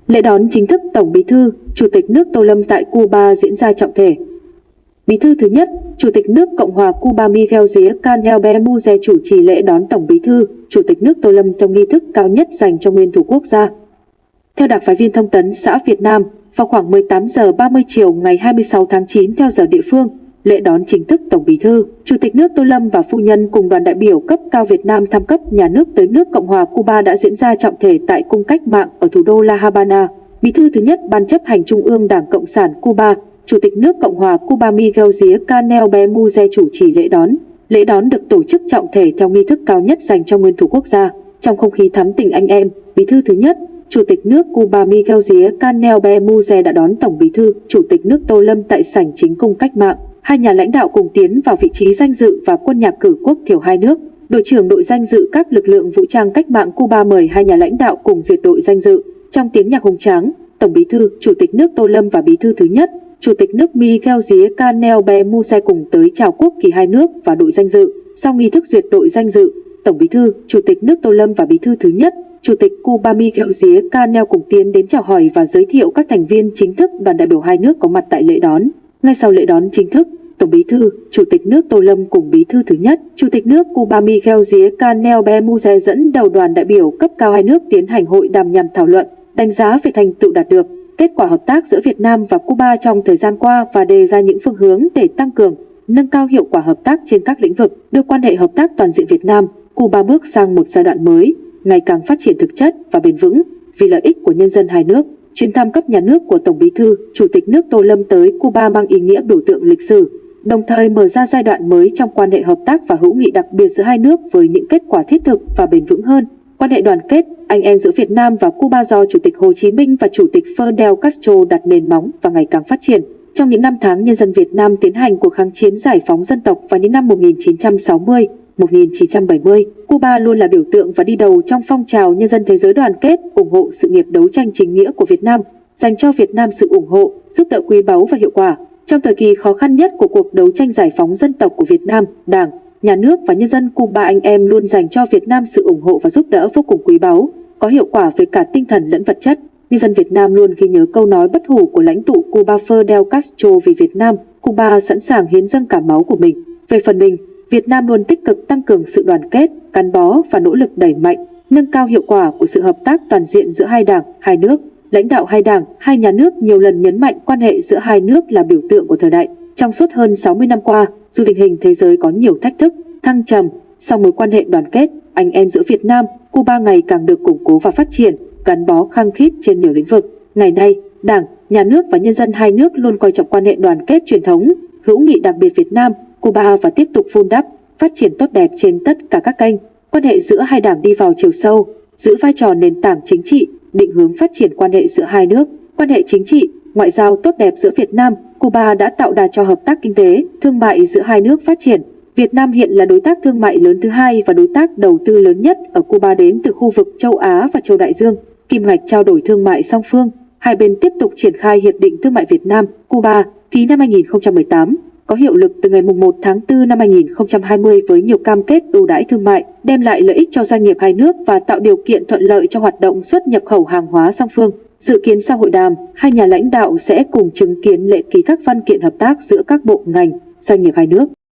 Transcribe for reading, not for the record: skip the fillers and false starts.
Lễ đón chính thức Tổng Bí thư, Chủ tịch nước Tô Lâm tại Cuba diễn ra trọng thể. Bí thư thứ nhất, Chủ tịch nước Cộng hòa Cuba Miguel Díaz-Canel Bermúdez chủ trì lễ đón Tổng Bí thư, Chủ tịch nước Tô Lâm trong nghi thức cao nhất dành cho nguyên thủ quốc gia. Theo đặc phái viên thông tấn xã Việt Nam, vào khoảng 18 giờ 30 chiều ngày 26 tháng 9 theo giờ địa phương, lễ đón chính thức Tổng Bí thư, Chủ tịch nước Tô Lâm và phu nhân cùng đoàn đại biểu cấp cao Việt Nam thăm cấp nhà nước tới nước Cộng hòa Cuba đã diễn ra trọng thể tại Cung Cách mạng ở thủ đô La Habana. Bí thư thứ nhất Ban chấp hành Trung ương Đảng Cộng sản Cuba, Chủ tịch nước Cộng hòa Cuba Miguel Díaz-Canel Bermúdez chủ trì lễ đón. Lễ đón được tổ chức trọng thể theo nghi thức cao nhất dành cho nguyên thủ quốc gia. Trong không khí thắm tình anh em, Bí thư thứ nhất, Chủ tịch nước Cuba Miguel Díaz-Canel Bermúdez đã đón Tổng Bí thư, Chủ tịch nước Tô Lâm tại sảnh chính Cung Cách mạng. Hai nhà lãnh đạo cùng tiến vào vị trí danh dự và quân nhạc cử quốc thiểu hai nước. Đội trưởng đội danh dự các lực lượng vũ trang cách mạng Cuba mời hai nhà lãnh đạo cùng duyệt đội danh dự. Trong tiếng nhạc hùng tráng, Tổng Bí thư, Chủ tịch nước Tô Lâm và Bí thư thứ nhất, Chủ tịch nước Miguel Díaz-Canel Bermúdez cùng tới chào quốc kỳ hai nước và đội danh dự. Sau nghi thức duyệt đội danh dự, Tổng Bí thư, Chủ tịch nước Tô Lâm và Bí thư thứ nhất, Chủ tịch Cuba Miguel Díaz-Canel cùng tiến đến chào hỏi và giới thiệu các thành viên chính thức đoàn đại biểu hai nước có mặt tại lễ đón. Ngay sau lễ đón chính thức, Tổng Bí thư, Chủ tịch nước Tô Lâm cùng Bí thư thứ nhất, Chủ tịch nước Cuba Miguel Díaz-Canel Bermúdez dẫn đầu đoàn đại biểu cấp cao hai nước tiến hành hội đàm nhằm thảo luận, đánh giá về thành tựu đạt được, kết quả hợp tác giữa Việt Nam và Cuba trong thời gian qua và đề ra những phương hướng để tăng cường, nâng cao hiệu quả hợp tác trên các lĩnh vực, đưa quan hệ hợp tác toàn diện Việt Nam, Cuba bước sang một giai đoạn mới, ngày càng phát triển thực chất và bền vững vì lợi ích của nhân dân hai nước. Chuyến thăm cấp nhà nước của Tổng Bí thư, Chủ tịch nước Tô Lâm tới Cuba mang ý nghĩa biểu tượng lịch sử, đồng thời mở ra giai đoạn mới trong quan hệ hợp tác và hữu nghị đặc biệt giữa hai nước với những kết quả thiết thực và bền vững hơn. Quan hệ đoàn kết, anh em giữa Việt Nam và Cuba do Chủ tịch Hồ Chí Minh và Chủ tịch Fidel Castro đặt nền móng và ngày càng phát triển. Trong những năm tháng nhân dân Việt Nam tiến hành cuộc kháng chiến giải phóng dân tộc vào những năm 1960, 1970, Cuba luôn là biểu tượng và đi đầu trong phong trào nhân dân thế giới đoàn kết, ủng hộ sự nghiệp đấu tranh chính nghĩa của Việt Nam, dành cho Việt Nam sự ủng hộ, giúp đỡ quý báu và hiệu quả. Trong thời kỳ khó khăn nhất của cuộc đấu tranh giải phóng dân tộc của Việt Nam, Đảng, Nhà nước và nhân dân Cuba anh em luôn dành cho Việt Nam sự ủng hộ và giúp đỡ vô cùng quý báu, có hiệu quả về cả tinh thần lẫn vật chất. Nhân dân Việt Nam luôn ghi nhớ câu nói bất hủ của lãnh tụ Cuba Fidel Castro vì Việt Nam, Cuba sẵn sàng hiến dâng cả máu của mình. Về phần mình, Việt Nam luôn tích cực tăng cường sự đoàn kết, gắn bó và nỗ lực đẩy mạnh, nâng cao hiệu quả của sự hợp tác toàn diện giữa hai đảng, hai nước. Lãnh đạo hai đảng, hai nhà nước nhiều lần nhấn mạnh quan hệ giữa hai nước là biểu tượng của thời đại. Trong suốt hơn 60 năm qua, dù tình hình thế giới có nhiều thách thức, thăng trầm, song mối quan hệ đoàn kết, anh em giữa Việt Nam, Cuba ngày càng được củng cố và phát triển, gắn bó khăng khít trên nhiều lĩnh vực. Ngày nay, Đảng, Nhà nước và nhân dân hai nước luôn coi trọng quan hệ đoàn kết truyền thống, hữu nghị đặc biệt Việt Nam, Cuba và tiếp tục vun đắp, phát triển tốt đẹp trên tất cả các kênh. Quan hệ giữa hai đảng đi vào chiều sâu, giữ vai trò nền tảng chính trị, định hướng phát triển quan hệ giữa hai nước. Quan hệ chính trị, ngoại giao tốt đẹp giữa Việt Nam, Cuba đã tạo đà cho hợp tác kinh tế, thương mại giữa hai nước phát triển. Việt Nam hiện là đối tác thương mại lớn thứ hai và đối tác đầu tư lớn nhất ở Cuba đến từ khu vực châu Á và châu Đại Dương. Kim ngạch trao đổi thương mại song phương, hai bên tiếp tục triển khai Hiệp định Thương mại Việt Nam, Cuba, ký năm 2018, có hiệu lực từ ngày 1 tháng 4 năm 2020 với nhiều cam kết ưu đãi thương mại, đem lại lợi ích cho doanh nghiệp hai nước và tạo điều kiện thuận lợi cho hoạt động xuất nhập khẩu hàng hóa song phương. Dự kiến sau hội đàm, hai nhà lãnh đạo sẽ cùng chứng kiến lễ ký các văn kiện hợp tác giữa các bộ ngành, doanh nghiệp hai nước.